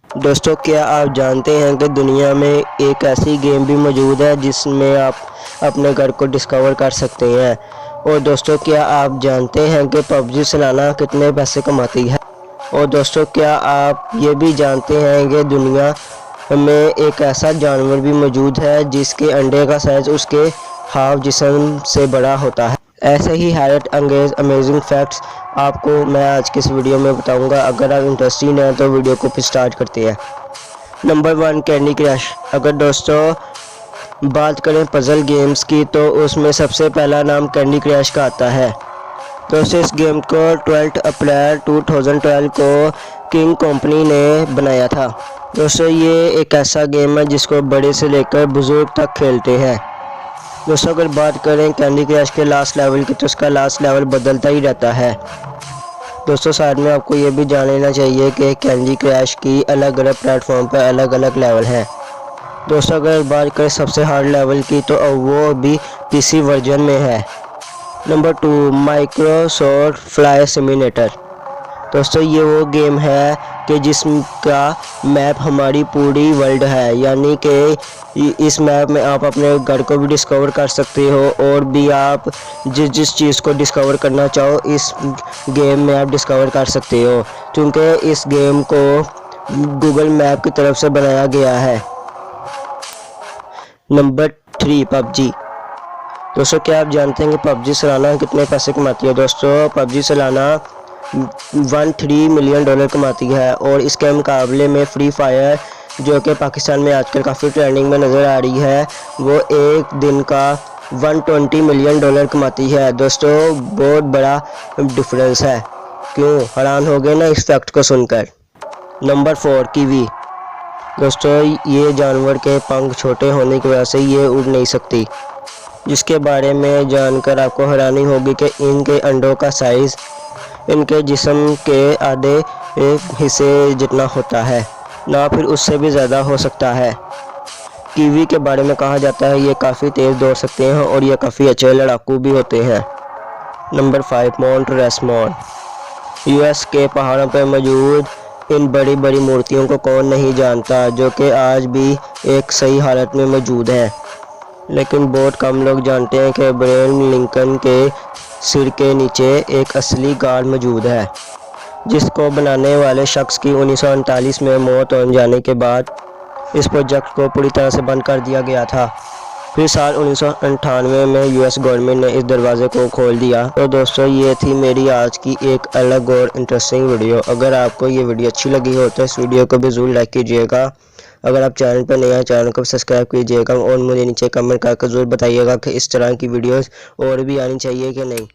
दोस्तों, क्या आप जानते हैं कि दुनिया में एक ऐसी गेम भी मौजूद है जिसमें आप अपने घर को डिस्कवर कर सकते हैं। और दोस्तों, क्या आप जानते हैं कि पबजी सालाना कितने पैसे कमाती है। और दोस्तों, क्या आप ये भी जानते हैं कि दुनिया में एक ऐसा जानवर भी मौजूद है जिसके अंडे का साइज़ उसके हाफ जिस्म से बड़ा होता है। ऐसे ही हैरत अंगेज अमेजिंग फैक्ट्स आपको मैं आज की इस वीडियो में बताऊंगा। अगर आप इंटरेस्टेड हैं तो वीडियो को फिर स्टार्ट करते हैं। Number 1, candy crush. अगर दोस्तों बात करें पजल गेम्स की तो उसमें सबसे पहला नाम कैंडी क्रश का आता है। दोस्तों, इस गेम को 12 अप्रैल 2012 को किंग कंपनी ने बनाया था। दोस्तों, ये एक ऐसा गेम है जिसको बड़े से लेकर बुजुर्ग तक खेलते हैं। दोस्तों, अगर बात करें कैंडी क्रश के लास्ट लेवल की तो उसका लास्ट लेवल बदलता ही रहता है। दोस्तों, साथ में आपको ये भी जान लेना चाहिए कि कैंडी क्रश की अलग अलग प्लेटफॉर्म पर अलग अलग लेवल हैं। दोस्तों, अगर बात करें सबसे हार्ड लेवल की तो वो भी पीसी वर्जन में है। Number 2, Microsoft fly simulator. दोस्तों, ये वो गेम है कि जिसका मैप हमारी पूरी वर्ल्ड है, यानी कि इस मैप में आप अपने घर को भी डिस्कवर कर सकते हो और भी आप जिस चीज़ को डिस्कवर करना चाहो इस गेम में आप डिस्कवर कर सकते हो, क्योंकि इस गेम को गूगल मैप की तरफ से बनाया गया है। Number 3, PUBG. दोस्तों, क्या आप जानते हैं कि पबजी सालाना कितने पैसे कमाती है। दोस्तों, पबजी सालाना 13 मिलियन डॉलर कमाती है और इसके मुकाबले में फ्री फायर, जो कि पाकिस्तान में आजकल काफ़ी ट्रेंडिंग में नज़र आ रही है, वो एक दिन का 120 मिलियन डॉलर कमाती है। दोस्तों, बहुत बड़ा डिफरेंस है। क्यों हैरान हो गए ना इस फैक्ट को सुनकर। Number 4, kiwi. दोस्तों, ये जानवर के पंख छोटे होने की वजह से ये उड़ नहीं सकती, जिसके बारे में जानकर आपको हैरानी होगी कि इनके अंडों का साइज़ इनके जिस्म के आधे हिस्से जितना होता है, ना फिर उससे भी ज़्यादा हो सकता है। कीवी के बारे में कहा जाता है ये काफ़ी तेज़ दौड़ सकते हैं और ये काफ़ी अच्छे लड़ाकू भी होते हैं। Number 5, mount Rushmore. यूएस के पहाड़ों पर मौजूद इन बड़ी बड़ी मूर्तियों को कौन नहीं जानता, जो कि आज भी एक सही हालत में मौजूद है। लेकिन बहुत कम लोग जानते हैं कि अब्राहम लिंकन के सिर के नीचे एक असली गार्ड मौजूद है, जिसको बनाने वाले शख्स की 1939 में मौत हो जाने के बाद इस प्रोजेक्ट को पूरी तरह से बंद कर दिया गया था। फिर साल 1998 में यूएस गवर्नमेंट ने इस दरवाज़े को खोल दिया। तो दोस्तों, ये थी मेरी आज की एक अलग और इंटरेस्टिंग वीडियो। अगर आपको ये वीडियो अच्छी लगी हो तो इस वीडियो को भी ज़रूर लाइक कीजिएगा। अगर आप चैनल पर नए हैं, चैनल को सब्सक्राइब कीजिएगा और मुझे नीचे कमेंट करके ज़रूर बताइएगा कि इस तरह की वीडियोस और भी आनी चाहिए कि नहीं।